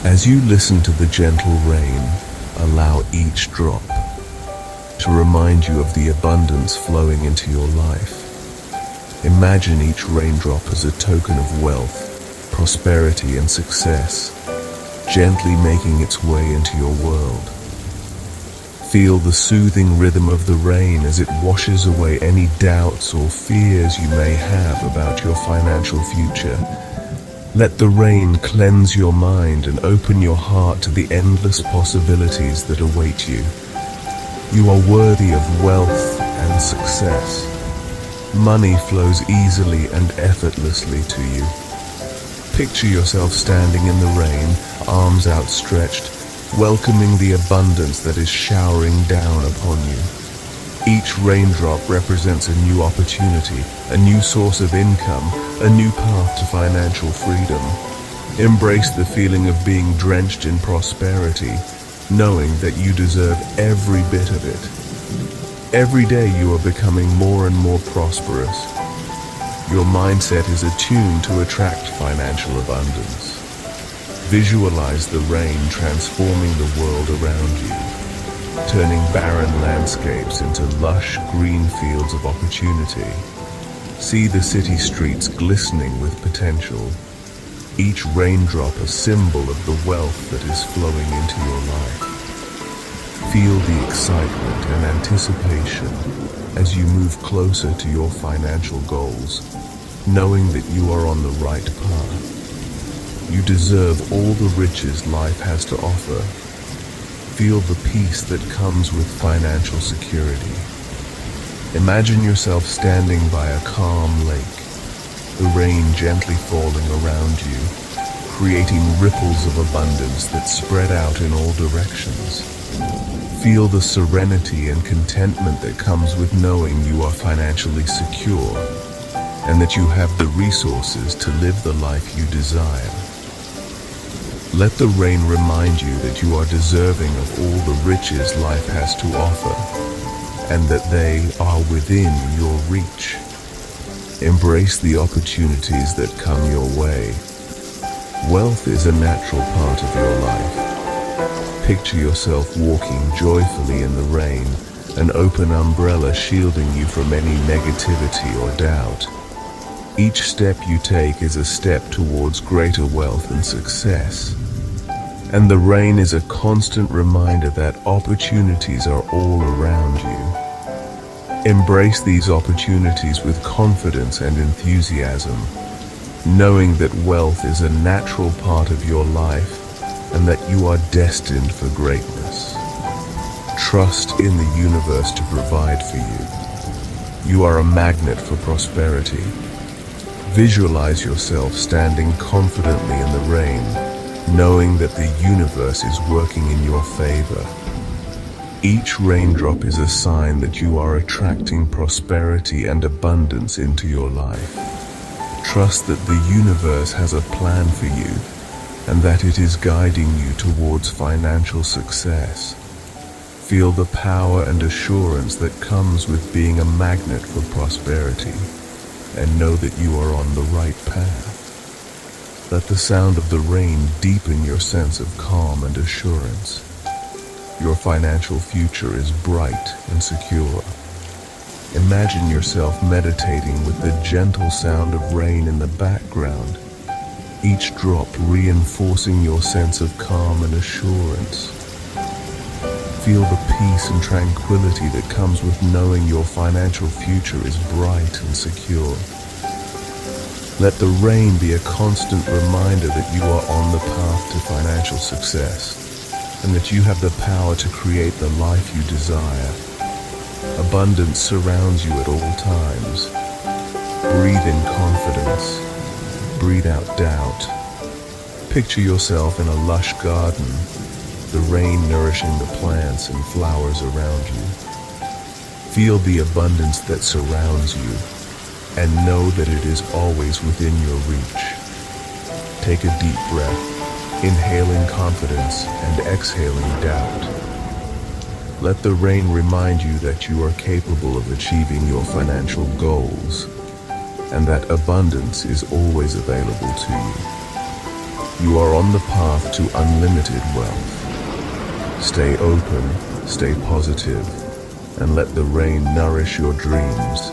As you listen to the gentle rain, allow each drop to remind you of the abundance flowing into your life. Imagine each raindrop as a token of wealth, prosperity, and success, gently making its way into your world. Feel the soothing rhythm of the rain as it washes away any doubts or fears you may have about your financial future. Let the rain cleanse your mind and open your heart to the endless possibilities that await you. You are worthy of wealth and success. Money flows easily and effortlessly to you. Picture yourself standing in the rain, arms outstretched, welcoming the abundance that is showering down upon you. Each raindrop represents a new opportunity, a new source of income, a new path to financial freedom. Embrace the feeling of being drenched in prosperity, knowing that you deserve every bit of it. Every day you are becoming more and more prosperous. Your mindset is attuned to attract financial abundance. Visualize the rain transforming the world around you, turning barren landscapes into lush green fields of opportunity. See the city streets glistening with potential, each raindrop a symbol of the wealth that is flowing into your life. Feel the excitement and anticipation as you move closer to your financial goals, knowing that you are on the right path. You deserve all the riches life has to offer. Feel the peace that comes with financial security. Imagine yourself standing by a calm lake, the rain gently falling around you, creating ripples of abundance that spread out in all directions. Feel the serenity and contentment that comes with knowing you are financially secure and that you have the resources to live the life you desire. Let the rain remind you that you are deserving of all the riches life has to offer, and that they are within your reach. Embrace the opportunities that come your way. Wealth is a natural part of your life. Picture yourself walking joyfully in the rain, an open umbrella shielding you from any negativity or doubt. Each step you take is a step towards greater wealth and success. And the rain is a constant reminder that opportunities are all around you. Embrace these opportunities with confidence and enthusiasm, knowing that wealth is a natural part of your life and that you are destined for greatness. Trust in the universe to provide for you. You are a magnet for prosperity. Visualize yourself standing confidently in the rain, knowing that the universe is working in your favor. Each raindrop is a sign that you are attracting prosperity and abundance into your life. Trust that the universe has a plan for you and that it is guiding you towards financial success. Feel the power and assurance that comes with being a magnet for prosperity, and know that you are on the right path. Let the sound of the rain deepen your sense of calm and assurance. Your financial future is bright and secure. Imagine yourself meditating with the gentle sound of rain in the background, each drop reinforcing your sense of calm and assurance. Feel the peace and tranquility that comes with knowing your financial future is bright and secure. Let the rain be a constant reminder that you are on the path to financial success and that you have the power to create the life you desire. Abundance surrounds you at all times. Breathe in confidence. Breathe out doubt. Picture yourself in a lush garden, the rain nourishing the plants and flowers around you. Feel the abundance that surrounds you and know that it is always within your reach. Take a deep breath, inhaling confidence and exhaling doubt. Let the rain remind you that you are capable of achieving your financial goals and that abundance is always available to you. You are on the path to unlimited wealth. Stay open, stay positive, and let the rain nourish your dreams.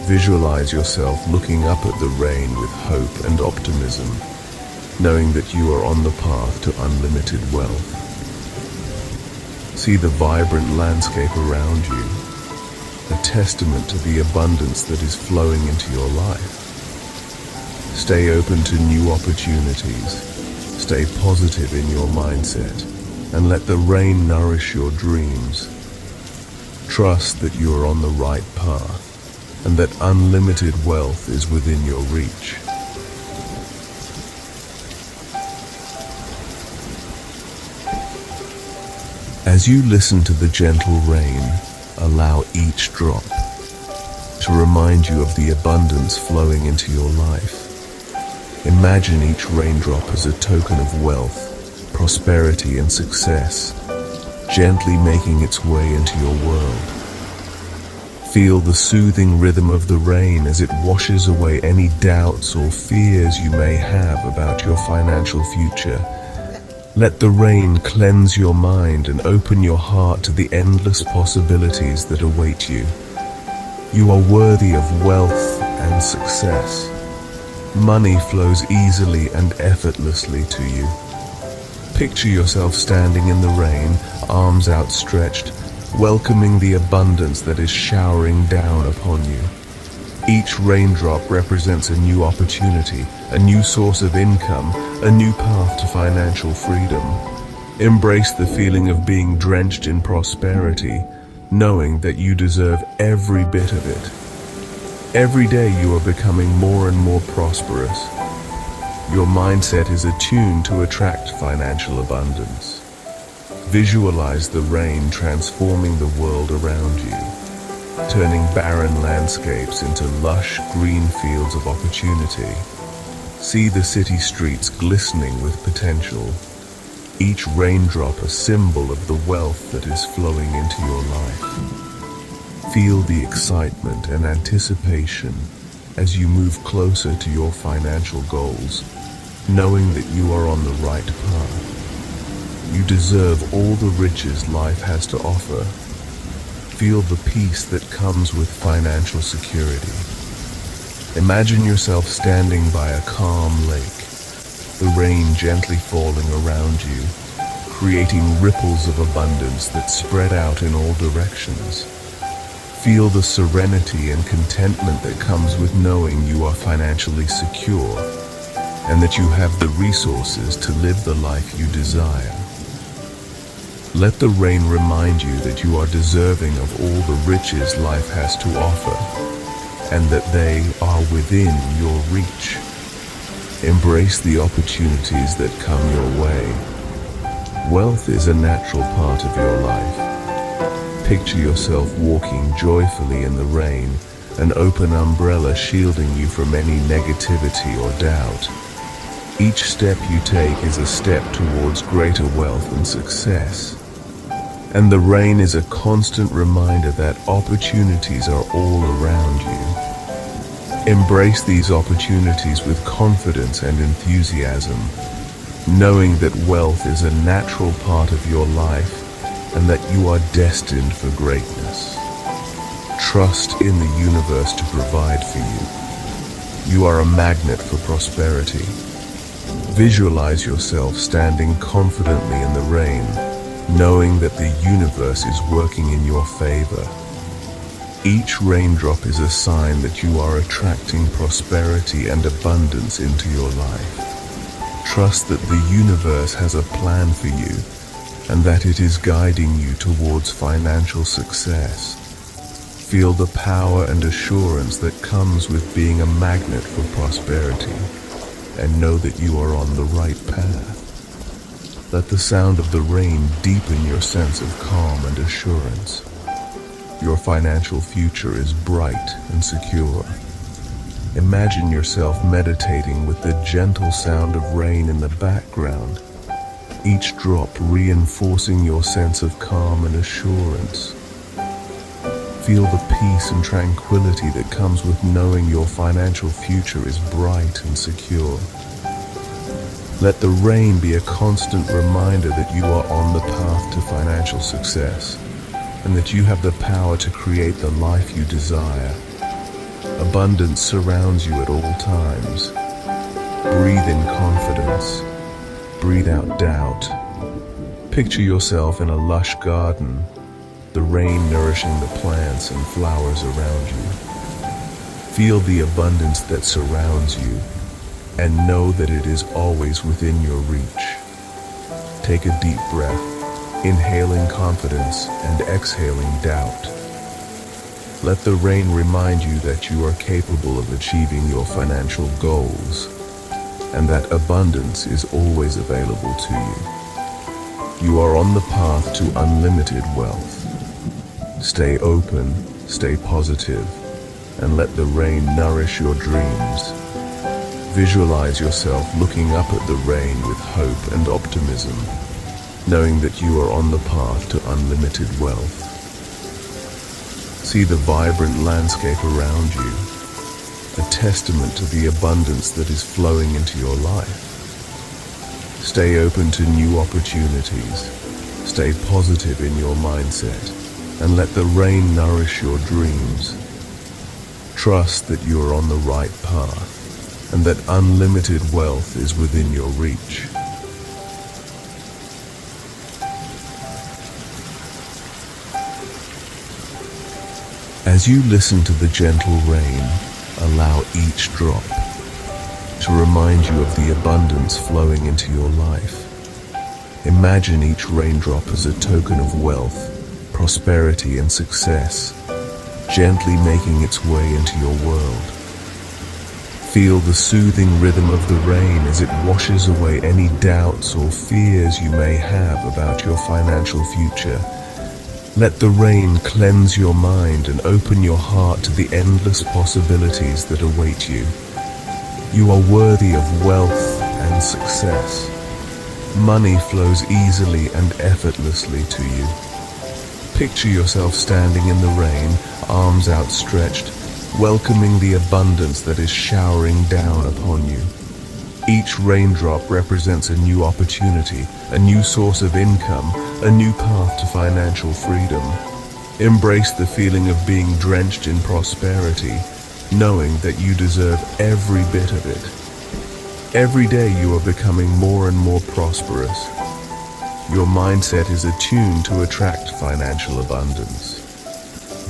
Visualize yourself looking up at the rain with hope and optimism, knowing that you are on the path to unlimited wealth. See the vibrant landscape around you, a testament to the abundance that is flowing into your life. Stay open to new opportunities, stay positive in your mindset, and let the rain nourish your dreams. Trust that you are on the right path, and that unlimited wealth is within your reach. As you listen to the gentle rain, allow each drop to remind you of the abundance flowing into your life. Imagine each raindrop as a token of wealth, prosperity, and success, gently making its way into your world. Feel the soothing rhythm of the rain as it washes away any doubts or fears you may have about your financial future. Let the rain cleanse your mind and open your heart to the endless possibilities that await you. You are worthy of wealth and success. Money flows easily and effortlessly to you. Picture yourself standing in the rain, arms outstretched, welcoming the abundance that is showering down upon you. Each raindrop represents a new opportunity, a new source of income, a new path to financial freedom. Embrace the feeling of being drenched in prosperity, knowing that you deserve every bit of it. Every day you are becoming more and more prosperous. Your mindset is attuned to attract financial abundance. Visualize the rain transforming the world around you, turning barren landscapes into lush green fields of opportunity. See the city streets glistening with potential, each raindrop a symbol of the wealth that is flowing into your life. Feel the excitement and anticipation as you move closer to your financial goals, knowing that you are on the right path. You deserve all the riches life has to offer. Feel the peace that comes with financial security. Imagine yourself standing by a calm lake, the rain gently falling around you, creating ripples of abundance that spread out in all directions. Feel the serenity and contentment that comes with knowing you are financially secure and that you have the resources to live the life you desire. Let the rain remind you that you are deserving of all the riches life has to offer, and that they are within your reach. Embrace the opportunities that come your way. Wealth is a natural part of your life. Picture yourself walking joyfully in the rain, an open umbrella shielding you from any negativity or doubt. Each step you take is a step towards greater wealth and success. And the rain is a constant reminder that opportunities are all around you. Embrace these opportunities with confidence and enthusiasm, knowing that wealth is a natural part of your life and that you are destined for greatness. Trust in the universe to provide for you. You are a magnet for prosperity. Visualize yourself standing confidently in the rain, knowing that the universe is working in your favor. Each raindrop is a sign that you are attracting prosperity and abundance into your life. Trust that the universe has a plan for you and that it is guiding you towards financial success. Feel the power and assurance that comes with being a magnet for prosperity, and know that you are on the right path. Let the sound of the rain deepen your sense of calm and assurance. Your financial future is bright and secure. Imagine yourself meditating with the gentle sound of rain in the background, each drop reinforcing your sense of calm and assurance. Feel the peace and tranquility that comes with knowing your financial future is bright and secure. Let the rain be a constant reminder that you are on the path to financial success and that you have the power to create the life you desire. Abundance surrounds you at all times. Breathe in confidence. Breathe out doubt. Picture yourself in a lush garden, the rain nourishing the plants and flowers around you. Feel the abundance that surrounds you and know that it is always within your reach. Take a deep breath, inhaling confidence and exhaling doubt. Let the rain remind you that you are capable of achieving your financial goals and that abundance is always available to you. You are on the path to unlimited wealth. Stay open, stay positive, and let the rain nourish your dreams. Visualize yourself looking up at the rain with hope and optimism, knowing that you are on the path to unlimited wealth. See the vibrant landscape around you, a testament to the abundance that is flowing into your life. Stay open to new opportunities, stay positive in your mindset, and let the rain nourish your dreams. Trust that you are on the right path and that unlimited wealth is within your reach. As you listen to the gentle rain, allow each drop to remind you of the abundance flowing into your life. Imagine each raindrop as a token of wealth, prosperity, and success, gently making its way into your world. Feel the soothing rhythm of the rain as it washes away any doubts or fears you may have about your financial future. Let the rain cleanse your mind and open your heart to the endless possibilities that await you. You are worthy of wealth and success. Money flows easily and effortlessly to you. Picture yourself standing in the rain, arms outstretched, welcoming the abundance that is showering down upon you. Each raindrop represents a new opportunity, a new source of income, a new path to financial freedom. Embrace the feeling of being drenched in prosperity, knowing that you deserve every bit of it. Every day you are becoming more and more prosperous. Your mindset is attuned to attract financial abundance.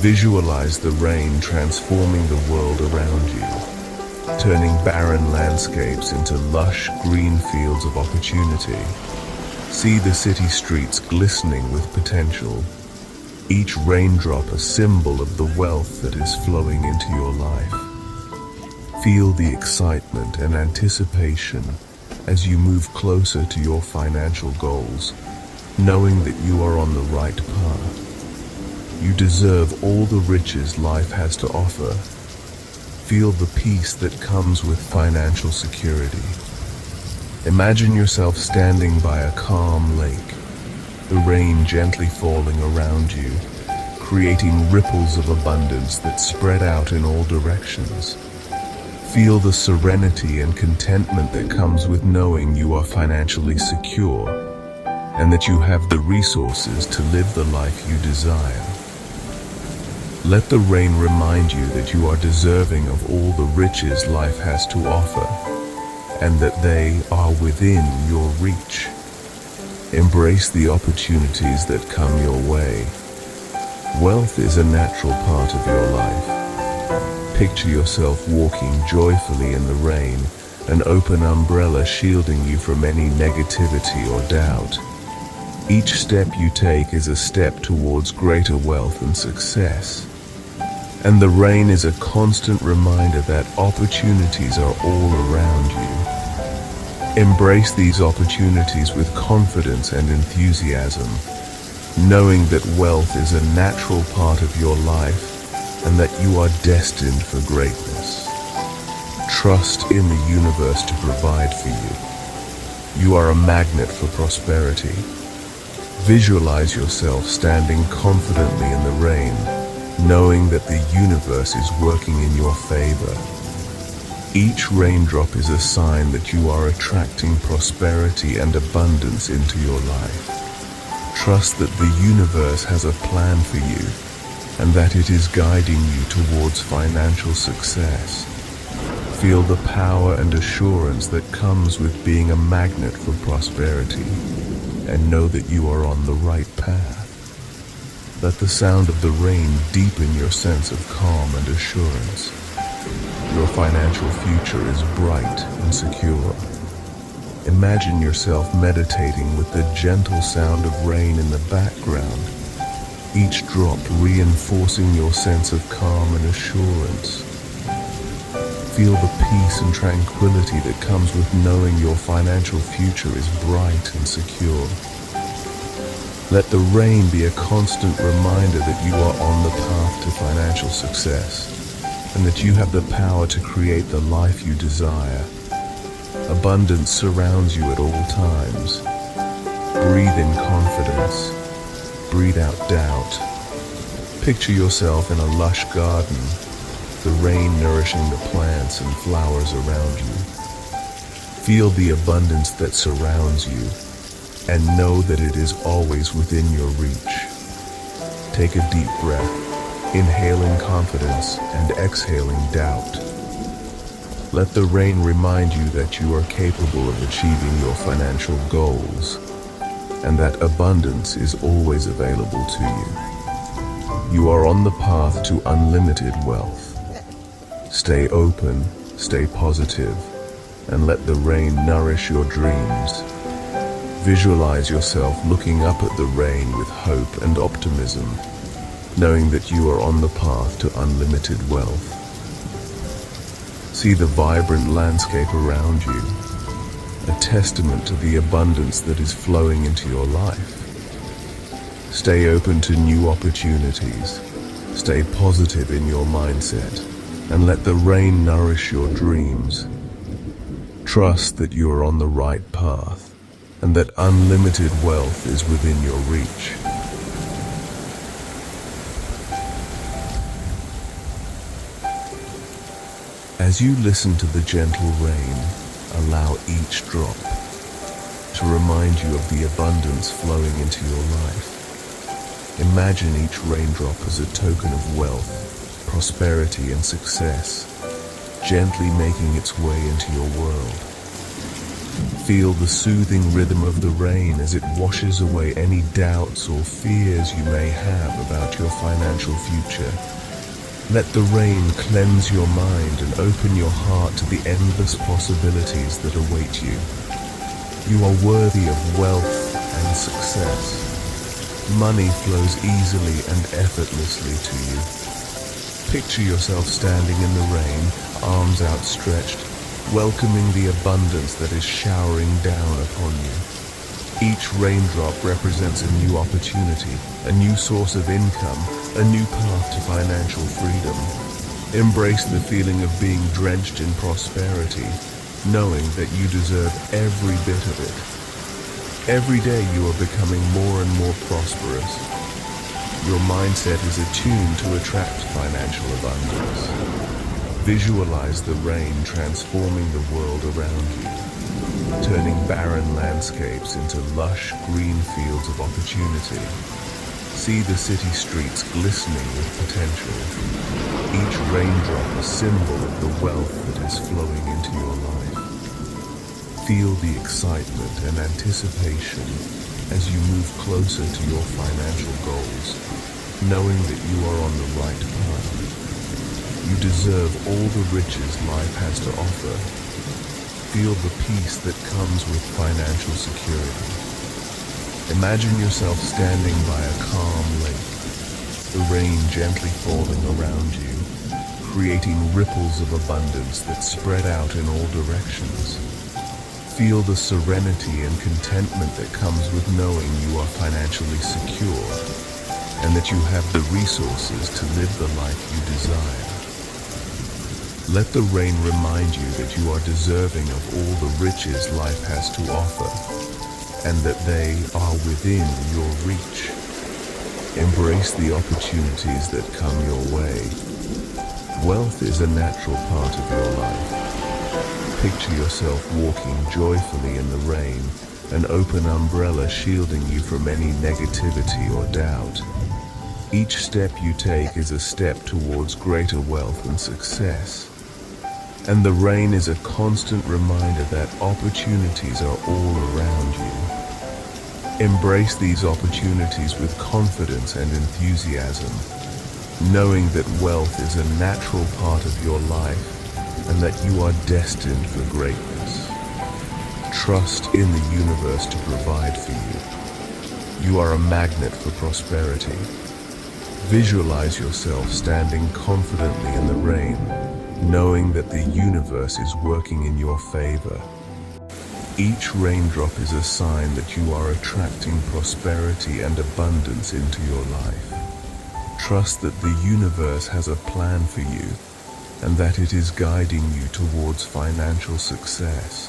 Visualize the rain transforming the world around you, turning barren landscapes into lush green fields of opportunity. See the city streets glistening with potential, each raindrop a symbol of the wealth that is flowing into your life. Feel the excitement and anticipation as you move closer to your financial goals, knowing that you are on the right path. You deserve all the riches life has to offer. Feel the peace that comes with financial security. Imagine yourself standing by a calm lake, the rain gently falling around you, creating ripples of abundance that spread out in all directions. Feel the serenity and contentment that comes with knowing you are financially secure and that you have the resources to live the life you desire. Let the rain remind you that you are deserving of all the riches life has to offer, and that they are within your reach. Embrace the opportunities that come your way. Wealth is a natural part of your life. Picture yourself walking joyfully in the rain, an open umbrella shielding you from any negativity or doubt. Each step you take is a step towards greater wealth and success. And the rain is a constant reminder that opportunities are all around you. Embrace these opportunities with confidence and enthusiasm, knowing that wealth is a natural part of your life and that you are destined for greatness. Trust in the universe to provide for you. You are a magnet for prosperity. Visualize yourself standing confidently in the rain, knowing that the universe is working in your favor. Each raindrop is a sign that you are attracting prosperity and abundance into your life. Trust that the universe has a plan for you and that it is guiding you towards financial success. Feel the power and assurance that comes with being a magnet for prosperity, and know that you are on the right path. Let the sound of the rain deepen your sense of calm and assurance. Your financial future is bright and secure. Imagine yourself meditating with the gentle sound of rain in the background, each drop reinforcing your sense of calm and assurance. Feel the peace and tranquility that comes with knowing your financial future is bright and secure. Let the rain be a constant reminder that you are on the path to financial success, and that you have the power to create the life you desire. Abundance surrounds you at all times. Breathe in confidence. Breathe out doubt. Picture yourself in a lush garden, the rain nourishing the plants and flowers around you. Feel the abundance that surrounds you, and know that it is always within your reach. Take a deep breath, inhaling confidence and exhaling doubt. Let the rain remind you that you are capable of achieving your financial goals, and that abundance is always available to you. You are on the path to unlimited wealth. Stay open, stay positive, and let the rain nourish your dreams. Visualize yourself looking up at the rain with hope and optimism, knowing that you are on the path to unlimited wealth. See the vibrant landscape around you, a testament to the abundance that is flowing into your life. Stay open to new opportunities, stay positive in your mindset, and let the rain nourish your dreams. Trust that you are on the right path, and that unlimited wealth is within your reach. As you listen to the gentle rain, allow each drop to remind you of the abundance flowing into your life. Imagine each raindrop as a token of wealth, prosperity, and success, gently making its way into your world. Feel the soothing rhythm of the rain as it washes away any doubts or fears you may have about your financial future. Let the rain cleanse your mind and open your heart to the endless possibilities that await you. You are worthy of wealth and success. Money flows easily and effortlessly to you. Picture yourself standing in the rain, arms outstretched, welcoming the abundance that is showering down upon you. Each raindrop represents a new opportunity, a new source of income, a new path to financial freedom. Embrace the feeling of being drenched in prosperity, knowing that you deserve every bit of it. Every day you are becoming more and more prosperous. Your mindset is attuned to attract financial abundance. Visualize the rain transforming the world around you, turning barren landscapes into lush green fields of opportunity. See the city streets glistening with potential, each raindrop a symbol of the wealth that is flowing into your life. Feel the excitement and anticipation as you move closer to your financial goals, knowing that you are on the right path. You deserve all the riches life has to offer. Feel the peace that comes with financial security. Imagine yourself standing by a calm lake, the rain gently falling around you, creating ripples of abundance that spread out in all directions. Feel the serenity and contentment that comes with knowing you are financially secure and that you have the resources to live the life you desire. Let the rain remind you that you are deserving of all the riches life has to offer, and that they are within your reach. Embrace the opportunities that come your way. Wealth is a natural part of your life, Picture yourself walking joyfully in the rain, an open umbrella shielding you from any negativity or doubt. Each step you take is a step towards greater wealth and success. And the rain is a constant reminder that opportunities are all around you. Embrace these opportunities with confidence and enthusiasm, knowing that wealth is a natural part of your life and that you are destined for greatness. Trust in the universe to provide for you. You are a magnet for prosperity. Visualize yourself standing confidently in the rain, knowing that the universe is working in your favor. Each raindrop is a sign that you are attracting prosperity and abundance into your life. Trust that the universe has a plan for you and that it is guiding you towards financial success.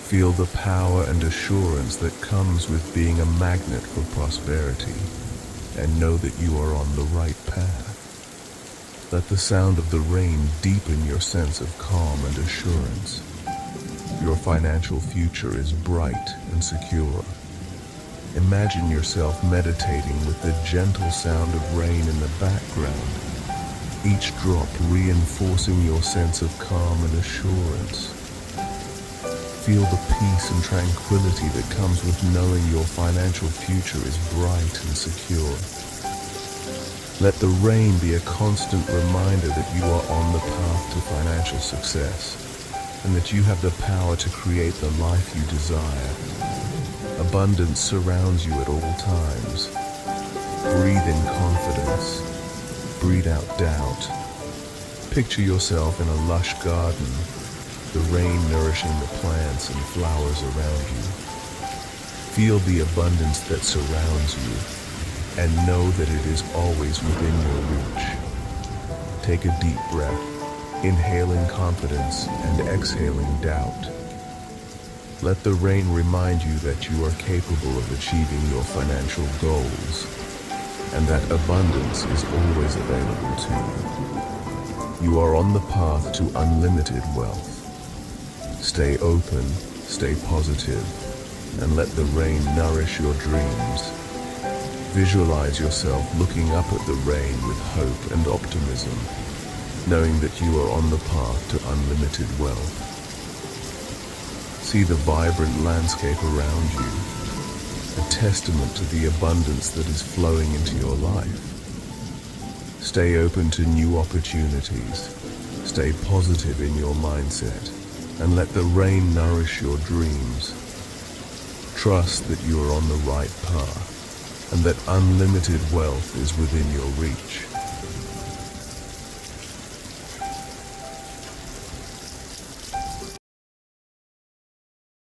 Feel the power and assurance that comes with being a magnet for prosperity, and know that you are on the right path. Let the sound of the rain deepen your sense of calm and assurance. Your financial future is bright and secure. Imagine yourself meditating with the gentle sound of rain in the background, each drop reinforcing your sense of calm and assurance. Feel the peace and tranquility that comes with knowing your financial future is bright and secure. Let the rain be a constant reminder that you are on the path to financial success and that you have the power to create the life you desire. Abundance surrounds you at all times. Breathe in confidence. Breathe out doubt. Picture yourself in a lush garden, the rain nourishing the plants and flowers around you. Feel the abundance that surrounds you and know that it is always within your reach. Take a deep breath, inhaling confidence and exhaling doubt. Let the rain remind you that you are capable of achieving your financial goals and that abundance is always available to you. You are on the path to unlimited wealth. Stay open, stay positive, and let the rain nourish your dreams. Visualize yourself looking up at the rain with hope and optimism, knowing that you are on the path to unlimited wealth. See the vibrant landscape around you, a testament to the abundance that is flowing into your life. Stay open to new opportunities, stay positive in your mindset, and let the rain nourish your dreams. Trust that you are on the right path and that unlimited wealth is within your reach.